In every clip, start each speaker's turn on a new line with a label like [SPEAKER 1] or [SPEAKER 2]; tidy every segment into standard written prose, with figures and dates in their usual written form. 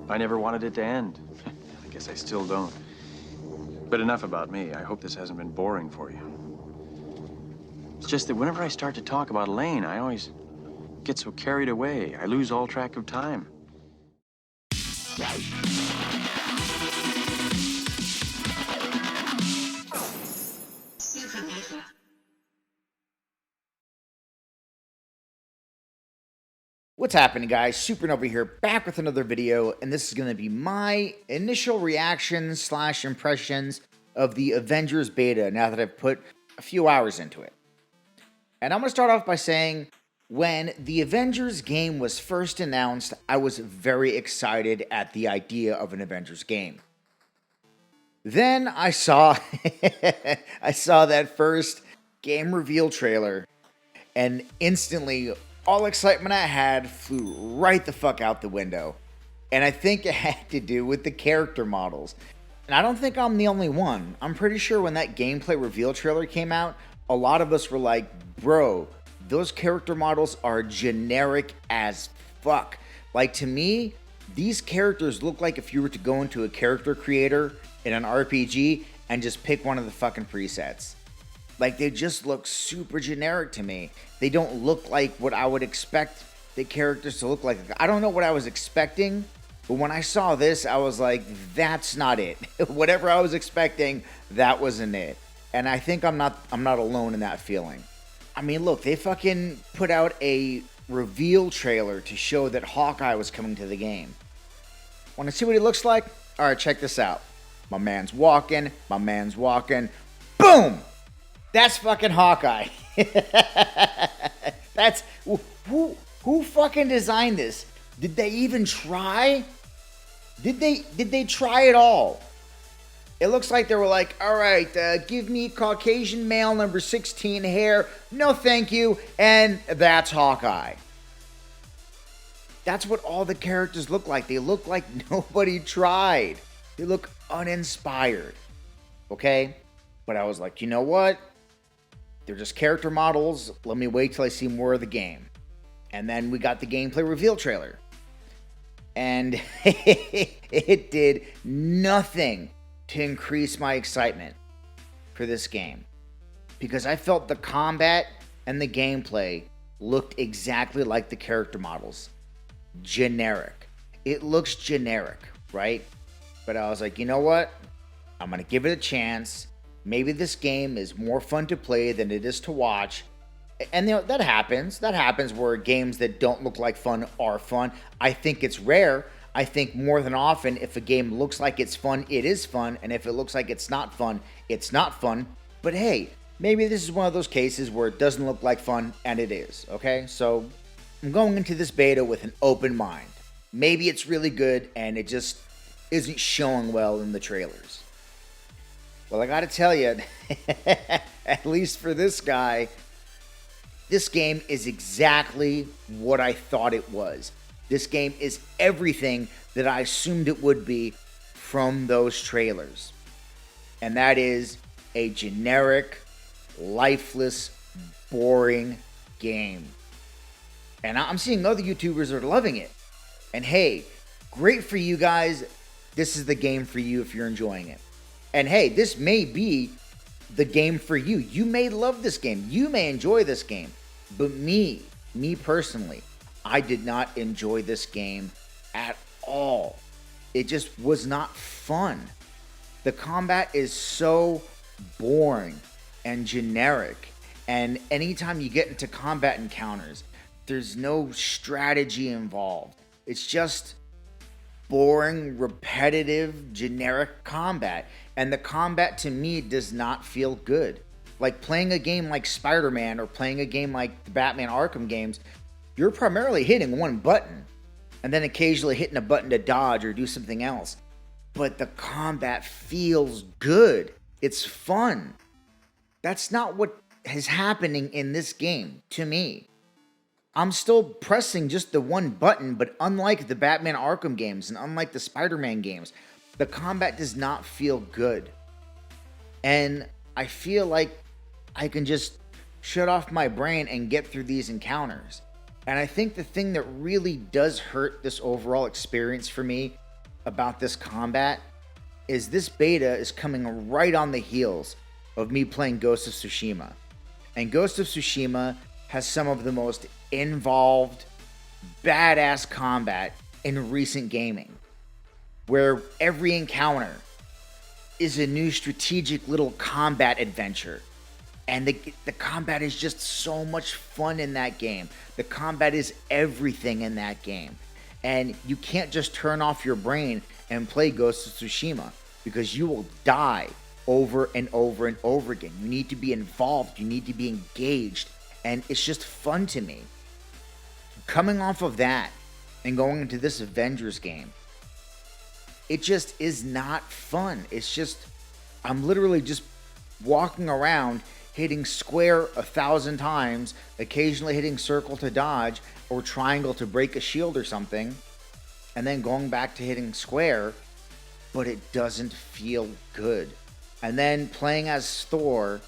[SPEAKER 1] I never wanted it to end. I guess I still don't. But enough about me. I hope this hasn't been boring for you. It's just that whenever I start to talk about Elaine, I always get so carried away. I lose all track of time.
[SPEAKER 2] What's happening, guys? Supernova here, back with another video, and this is going to be my initial reactions slash impressions of the Avengers beta now that I've put a few hours into it. And I'm going to start off by saying, when the Avengers game was first announced, I was very excited at the idea of an Avengers game. Then I saw that first game reveal trailer, and instantly all excitement I had flew right the fuck out the window. And I think it had to do with the character models. And I don't think I'm the only one. I'm pretty sure when that gameplay reveal trailer came out, a lot of us were like, bro, those character models are generic as fuck. Like, to me, these characters look like if you were to go into a character creator in an RPG and just pick one of the fucking presets. Like, they just look super generic to me. They don't look like what I would expect the characters to look like. I don't know what I was expecting, but when I saw this, I was like, that's not it. Whatever I was expecting, that wasn't it. And I think I'm not alone in that feeling. I mean, look, they fucking put out a reveal trailer to show that Hawkeye was coming to the game. Want to see what he looks like? All right, check this out. My man's walking. Boom! That's fucking Hawkeye. That's who fucking designed this? Did they even try? Did they try at all? It looks like they were like, all right, give me Caucasian male number 16 hair. No, thank you. And that's Hawkeye. That's what all the characters look like. They look like nobody tried. They look uninspired. Okay? But I was like, you know what? They're just character models. Let me wait till I see more of the game. And then we got the gameplay reveal trailer. And it did nothing to increase my excitement for this game. Because I felt the combat and the gameplay looked exactly like the character models. Generic. It looks generic, right? But I was like, you know what? I'm going to give it a chance. Maybe this game is more fun to play than it is to watch. And you know, that happens. That happens where games that don't look like fun are fun. I think it's rare. I think more than often, if a game looks like it's fun, it is fun. And if it looks like it's not fun, it's not fun. But hey, maybe this is one of those cases where it doesn't look like fun and it is. Okay? So I'm going into this beta with an open mind. Maybe it's really good and it just isn't showing well in the trailers. Well, I gotta tell you, at least for this guy, this game is exactly what I thought it was. This game is everything that I assumed it would be from those trailers. And that is a generic, lifeless, boring game. And I'm seeing other YouTubers are loving it. And hey, great for you guys. This is the game for you if you're enjoying it. And hey, this may be the game for you. You may love this game. You may enjoy this game. But me personally, I did not enjoy this game at all. It just was not fun. The combat is so boring and generic. And anytime you get into combat encounters, there's no strategy involved. It's just boring, repetitive, generic combat. And the combat to me does not feel good. Like playing a game like Spider-Man or playing a game like the Batman Arkham games, you're primarily hitting one button and then occasionally hitting a button to dodge or do something else. But the combat feels good. It's fun. That's not what is happening in this game to me. I'm still pressing just the one button, but unlike the Batman Arkham games and unlike the Spider-Man games, the combat does not feel good. And I feel like I can just shut off my brain and get through these encounters. And I think the thing that really does hurt this overall experience for me about this combat is this beta is coming right on the heels of me playing Ghost of Tsushima. And Ghost of Tsushima has some of the most involved, badass combat in recent gaming, where every encounter is a new strategic little combat adventure. And the combat is just so much fun in that game. The combat is everything in that game. And you can't just turn off your brain and play Ghost of Tsushima, because you will die over and over and over again. You need to be involved. You need to be engaged. And it's just fun to me. Coming off of that and going into this Avengers game, it just is not fun. It's just, I'm literally just walking around hitting square 1,000 times, occasionally hitting circle to dodge or triangle to break a shield or something, and then going back to hitting square, but it doesn't feel good. And then playing as Thor,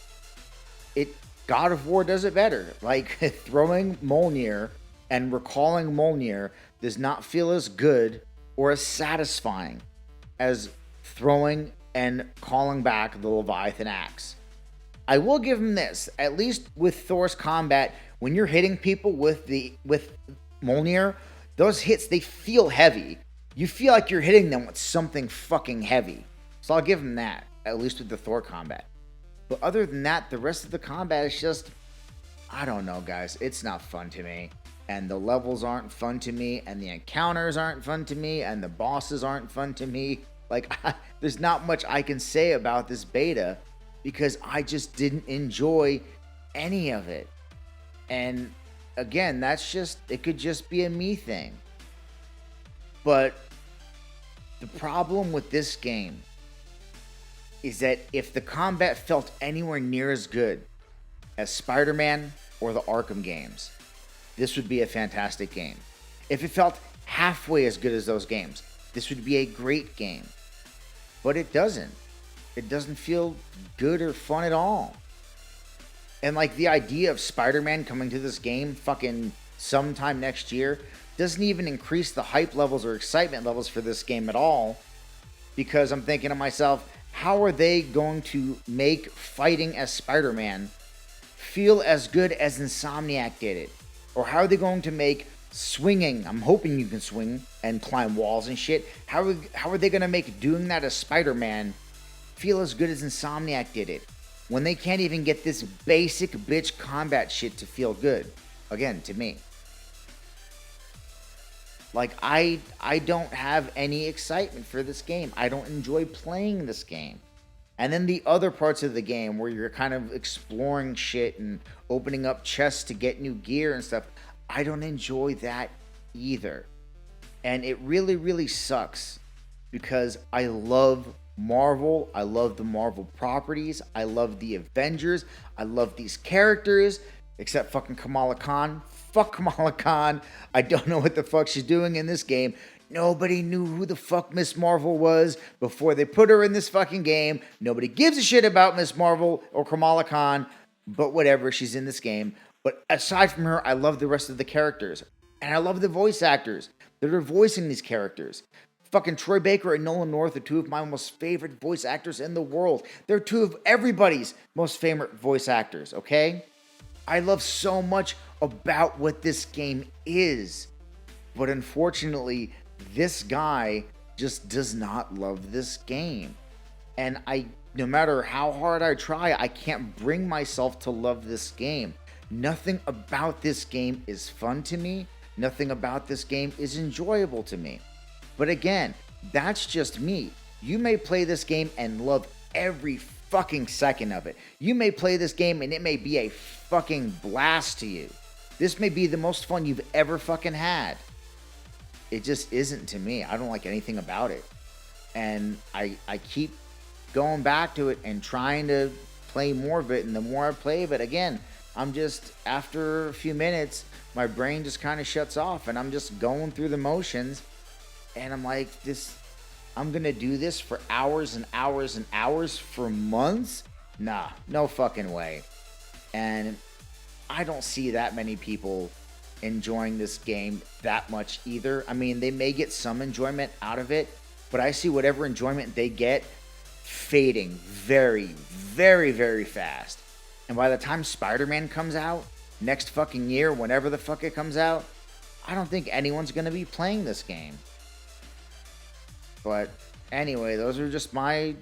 [SPEAKER 2] God of War does it better. Like, throwing Mjolnir and recalling Mjolnir does not feel as good or as satisfying as throwing and calling back the Leviathan axe. I will give him this, at least with Thor's combat, when you're hitting people with Mjolnir, those hits, they feel heavy. You feel like you're hitting them with something fucking heavy. So I'll give him that, at least with the Thor combat. But other than that, the rest of the combat is just, I don't know, guys. It's not fun to me. And the levels aren't fun to me. And the encounters aren't fun to me. And the bosses aren't fun to me. Like, there's not much I can say about this beta, because I just didn't enjoy any of it. And again, it could just be a me thing. But the problem with this game is that if the combat felt anywhere near as good as Spider-Man or the Arkham games, this would be a fantastic game. If it felt halfway as good as those games, this would be a great game. But it doesn't. It doesn't feel good or fun at all. And like, the idea of Spider-Man coming to this game fucking sometime next year doesn't even increase the hype levels or excitement levels for this game at all. Because I'm thinking to myself, how are they going to make fighting as Spider-Man feel as good as Insomniac did it? Or how are they going to make swinging, I'm hoping you can swing and climb walls and shit, how are they going to make doing that as Spider-Man feel as good as Insomniac did it, when they can't even get this basic bitch combat shit to feel good? Again, to me. Like, I don't have any excitement for this game. I don't enjoy playing this game. And then the other parts of the game where you're kind of exploring shit and opening up chests to get new gear and stuff, I don't enjoy that either. And it really, really sucks, because I love Marvel. I love the Marvel properties. I love the Avengers. I love these characters, except fucking Kamala Khan. Fuck Kamala Khan. I don't know what the fuck she's doing in this game. Nobody knew who the fuck Miss Marvel was before they put her in this fucking game. Nobody gives a shit about Miss Marvel or Kamala Khan, but whatever, she's in this game. But aside from her, I love the rest of the characters. And I love the voice actors that are voicing these characters. Fucking Troy Baker and Nolan North are two of my most favorite voice actors in the world. They're two of everybody's most favorite voice actors, okay? I love so much about what this game is. But unfortunately, this guy just does not love this game. And no matter how hard I try, I can't bring myself to love this game. Nothing about this game is fun to me. Nothing about this game is enjoyable to me. But again, that's just me. You may play this game and love every fucking second of it. You may play this game and it may be a fucking blast to you. This may be the most fun you've ever fucking had. It just isn't to me. I don't like anything about it. And I keep going back to it and trying to play more of it. And the more I play of it, again, I'm just, after a few minutes, my brain just kind of shuts off and I'm just going through the motions. And I'm like, I'm going to do this for hours and hours and hours for months? Nah, no fucking way. And I don't see that many people enjoying this game that much either. I mean, they may get some enjoyment out of it, but I see whatever enjoyment they get fading very, very, very fast. And by the time Spider-Man comes out, next fucking year, whenever the fuck it comes out, I don't think anyone's going to be playing this game. But anyway, those are just my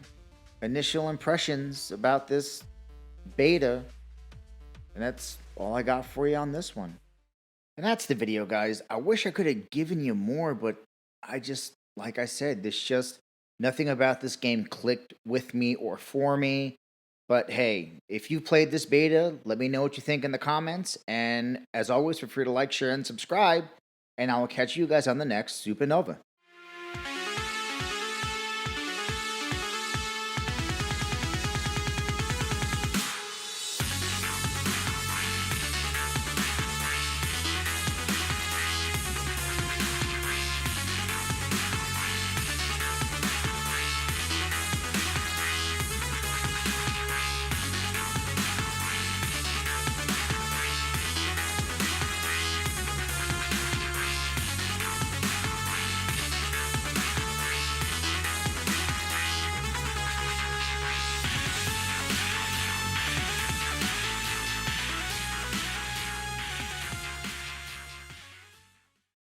[SPEAKER 2] initial impressions about this beta. And that's all I got for you on this one. And that's the video, guys. I wish I could have given you more, but I just, like I said, nothing about this game clicked with me or for me. But hey, if you played this beta, let me know what you think in the comments. And as always, feel free to like, share, and subscribe. And I will catch you guys on the next Supernova.